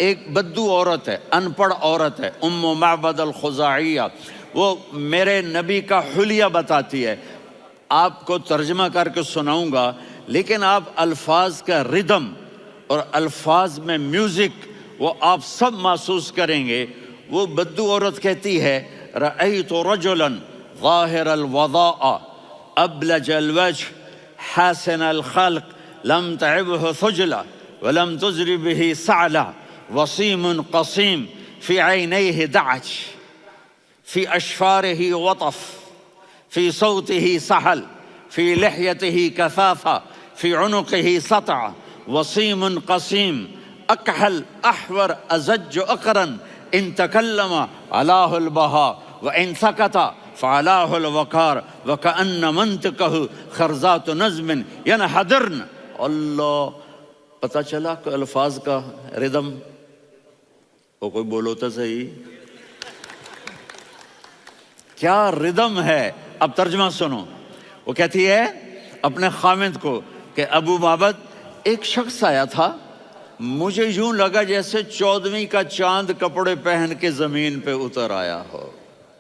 ایک بدو عورت ہے، ان پڑھ عورت ہے، ام معبد الخزاعیہ، وہ میرے نبی کا حلیہ بتاتی ہے. آپ کو ترجمہ کر کے سناؤں گا، لیکن آپ الفاظ کا ردم اور الفاظ میں میوزک وہ آپ سب محسوس کریں گے. وہ بدو عورت کہتی ہے رأیت رجلا ظاہر الوضاء ابلج الوجه حاسن الخلق لم تعبه ثجلة ولم تزر به سعلة وصيم قصيم في عينيه دعج في أشفاره وطف في صوته سحل في لحيته كثافة في عنقه سطع وصيم قصيم أكحل أحور أزج أقرن إن تكلم علاه البهاء وإن سكت فعلاه الوقار وكأن منطقه خرزات نظم ينحدرن. اللہ، پتہ چلا کہ الفاظ کا ردم. وہ کوئی بولو تو صحیح، کیا ردم ہے. اب ترجمہ سنو. وہ کہتی ہے اپنے خامند کو کہ ابو معبد، ایک شخص آیا تھا، مجھے یوں لگا جیسے 14ویں کا چاند کپڑے پہن کے زمین پہ اتر آیا ہو.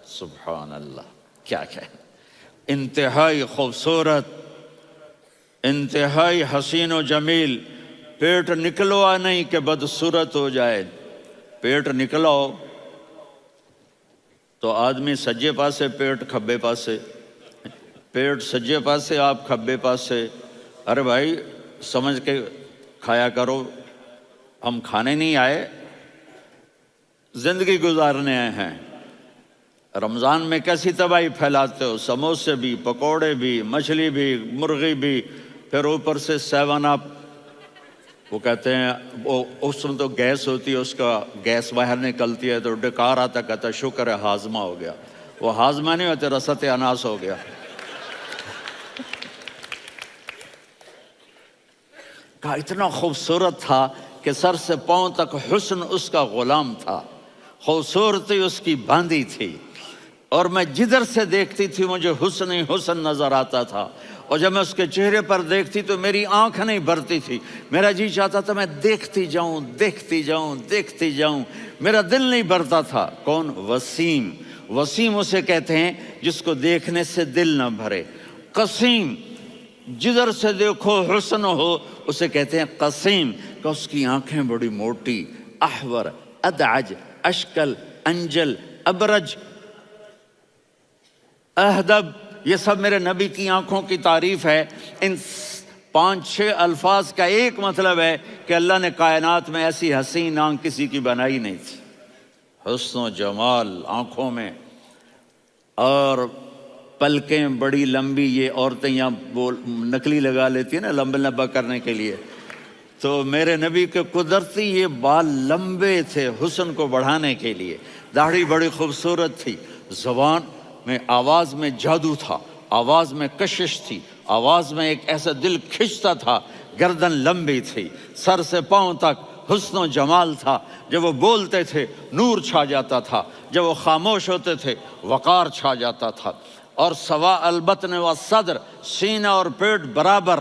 سبحان اللہ، کیا کہ انتہائی خوبصورت، انتہائی حسین و جمیل. پیٹ نکلوا نہیں کہ بدصورت ہو جائے. پیٹ نکلاؤ تو آدمی سجے پاسے پیٹ کھبے پاسے، پیٹ سجے پاسے آپ کھبے پاسے. ارے بھائی سمجھ کے کھایا کرو، ہم کھانے نہیں آئے، زندگی گزارنے آئے ہیں. رمضان میں کیسی تباہی پھیلاتے ہو، سموسے بھی، پکوڑے بھی، مچھلی بھی، مرغی بھی، پھر اوپر سے 7 اپ. وہ کہتے ہیں وہ اس میں تو گیس ہوتی ہے، اس کا گیس باہر نکلتی ہے تو ڈکار آتا، کہتا شکر ہے ہاضمہ ہو گیا. وہ ہاضمہ نہیں ہوتے، رسط اناس ہو گیا. کہا اتنا خوبصورت تھا کہ سر سے پاؤں تک حسن اس کا غلام تھا، خوبصورتی اس کی باندھی تھی، اور میں جدھر سے دیکھتی تھی مجھے حسن ہی حسن نظر آتا تھا. اور جب میں اس کے چہرے پر دیکھتی تو میری آنکھ نہیں بھرتی تھی، میرا جی چاہتا تھا میں دیکھتی جاؤں دیکھتی جاؤں دیکھتی جاؤں، میرا دل نہیں بھرتا تھا. کون؟ وسیم. وسیم اسے کہتے ہیں جس کو دیکھنے سے دل نہ بھرے. قسیم، جدھر سے دیکھو حسن ہو، اسے کہتے ہیں قسیم، کہ اس کی آنکھیں بڑی موٹی. احور، ادعج، اشکل، انجل، ابرج، اہدب، یہ سب میرے نبی کی آنکھوں کی تعریف ہے. ان 5-6 الفاظ کا ایک مطلب ہے کہ اللہ نے کائنات میں ایسی حسین آنکھ کسی کی بنائی نہیں تھی. حسن و جمال آنکھوں میں، اور پلکیں بڑی لمبی. یہ عورتیں یہاں وہ نکلی لگا لیتی ہیں نا لمبا لمبا کرنے کے لیے، تو میرے نبی کے قدرتی یہ بال لمبے تھے حسن کو بڑھانے کے لیے. داڑھی بڑی خوبصورت تھی. زبان میں، آواز میں جادو تھا، آواز میں کشش تھی، آواز میں ایک ایسا دل کھنچتا تھا. گردن لمبی تھی، سر سے پاؤں تک حسن و جمال تھا. جب وہ بولتے تھے نور چھا جاتا تھا، جب وہ خاموش ہوتے تھے وقار چھا جاتا تھا. اور سوا البطن و صدر، سینہ اور پیٹ برابر.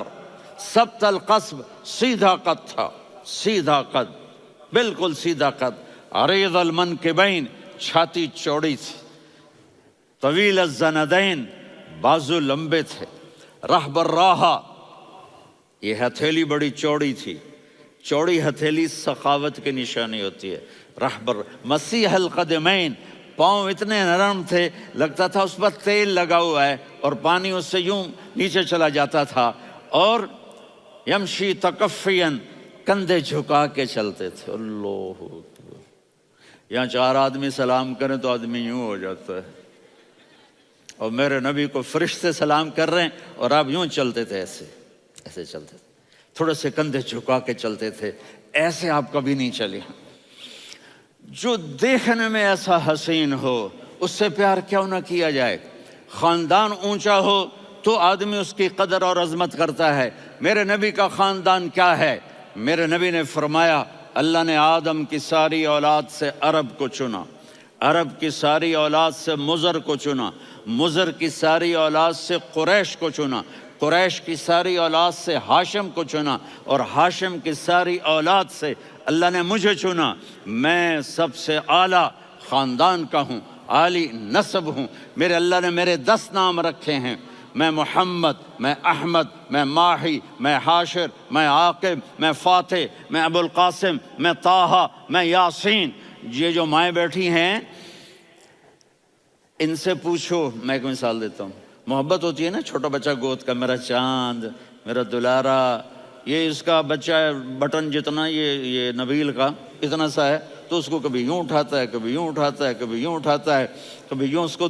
سبت القصب، سیدھا قد تھا، سیدھا قد، بالکل سیدھا قد. عریض المنکبین، چھاتی چوڑی تھی. طویل الزندین، بازو لمبے تھے. رحب الراحہ، یہ ہتھیلی بڑی چوڑی تھی. چوڑی ہتھیلی سخاوت کی نشانی ہوتی ہے. رحب مسیح القدمین، پاؤں اتنے نرم تھے لگتا تھا اس پر تیل لگا ہوا ہے، اور پانی اس سے یوں نیچے چلا جاتا تھا. اور یمشی تکفین، کندھے جھکا کے چلتے تھے. اللہ، یہاں 4 آدمی سلام کریں تو آدمی یوں ہو جاتا ہے، اور میرے نبی کو فرشتے سلام کر رہے ہیں اور آپ یوں چلتے تھے، ایسے ایسے چلتے تھے، تھوڑے سے کندھے جھکا کے چلتے تھے. ایسے آپ کبھی نہیں چلے. جو دیکھنے میں ایسا حسین ہو اس سے پیار کیوں نہ کیا جائے. خاندان اونچا ہو تو آدمی اس کی قدر اور عظمت کرتا ہے. میرے نبی کا خاندان کیا ہے؟ میرے نبی نے فرمایا اللہ نے آدم کی ساری اولاد سے عرب کو چنا، عرب کی ساری اولاد سے مضر کو چنا، مضر کی ساری اولاد سے قریش کو چنا، قریش کی ساری اولاد سے ہاشم کو چنا، اور ہاشم کی ساری اولاد سے اللہ نے مجھے چنا، میں سب سے اعلیٰ خاندان کا ہوں، عالی نسب ہوں، میرے اللہ نے میرے 10 نام رکھے ہیں، میں محمد، میں احمد، میں ماہی، میں حاشر، میں عاقب، میں فاتح، میں ابو القاسم، میں طٰہٰ، میں یاسین۔ یہ جو مائیں بیٹھی ہیں ان سے پوچھو، میں ایک مثال دیتا ہوں، محبت ہوتی ہے نا چھوٹا بچہ گود کا، میرا چاند، میرا دلارا، یہ اس کا بچہ بٹن جتنا یہ نبیل کا اتنا سا ہے، تو اس کو کبھی یوں اٹھاتا ہے، کبھی یوں اٹھاتا ہے، کبھی یوں اٹھاتا ہے، کبھی یوں اس کو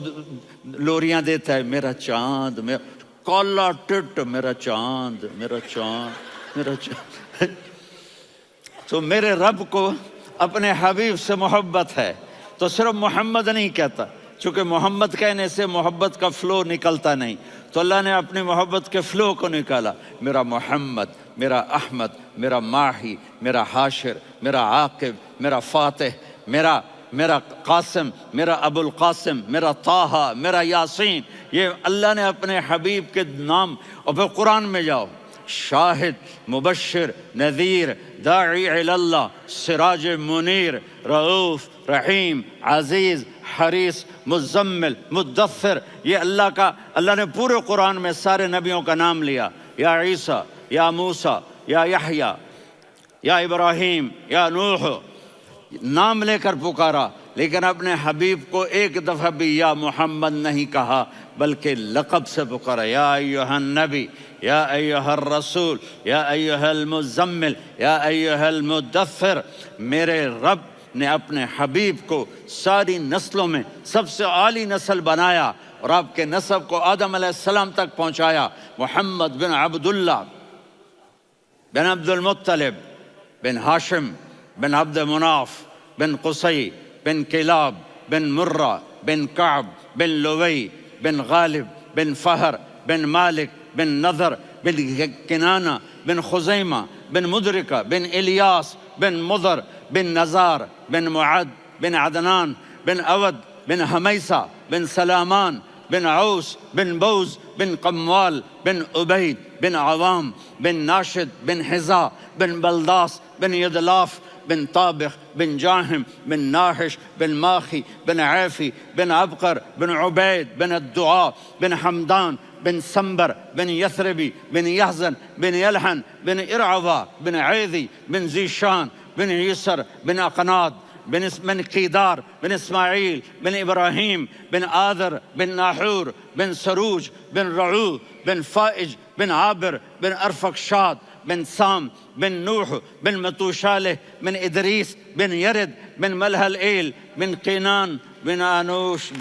لوریاں دیتا ہے، میرا چاند، میرا کالا ٹٹ، میرا چاند، میرا چاند، میرا چاند۔ تو میرے رب کو اپنے حبیب سے محبت ہے، تو صرف محمد نہیں کہتا، چونکہ محمد کہنے سے محبت کا فلو نکلتا نہیں، تو اللہ نے اپنی محبت کے فلو کو نکالا، میرا محمد، میرا احمد، میرا ماہی، میرا حاشر، میرا عاقب، میرا فاتح، میرا قاسم، میرا ابو القاسم، میرا طٰہٰ، میرا یاسین، یہ اللہ نے اپنے حبیب کے نام۔ اور پھر قرآن میں جاؤ، شاہد، مبشر، نذیر، داعی الی اللہ، سراج منیر، رؤوف، رحیم، عزیز، حریص، مزمل، مدثر، یہ اللہ نے پورے قرآن میں سارے نبیوں کا نام لیا، یا عیسیٰ، یا موسیٰ، یا یحییٰ، یا ابراہیم، یا نوح، نام لے کر پکارا، لیکن اپنے حبیب کو ایک دفعہ بھی یا محمد نہیں کہا، بلکہ لقب سے پکارا، یا ایھا النبی، یا ایھا الرسول، یا ایھا المزمل، یا ایھا المدثر۔ میرے رب نے اپنے حبیب کو ساری نسلوں میں سب سے عالی نسل بنایا، اور آپ کے نسب کو آدم علیہ السلام تک پہنچایا، محمد بن عبداللہ بن عبد المطلب بن ہاشم بن عبد مناف بن قصی بن کلاب بن مرہ بن کعب بن لوی بن غالب بن فہر بن مالک بن نضر بن کنانہ بن خزیمہ بن مدرکہ بن الیاس بن مضر بن نزار بن معد بن عدنان بن اود بن حمیسہ بن سلامان بن عوس بن بوز بن قموال بن عبید بن عوام بن ناشد بن حذا بن بلداس بن یدلاف بن طابخ بن جاہم بن ناحش بن ماخی بن عیفی بن عبقر بن عبید بن الدعاء بن حمدان بن سنبر بن یثربی بن یحزن بن یلحن بن ارعوا بن عیذی بن ذیشان بن یسر بن اقناد بن قیدار بن اسماعیل بن ابراہیم بن آذر بن ناحور بن سروج بن رعو بن فائج بن عابر بن ارفقشاد بن سام بن نوح بن متوشالح بن ادریس بن یرد بن ملہلئیل بن قینان بن آنوش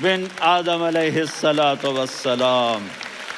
بن آدم علیہ الصلاۃ والسلام۔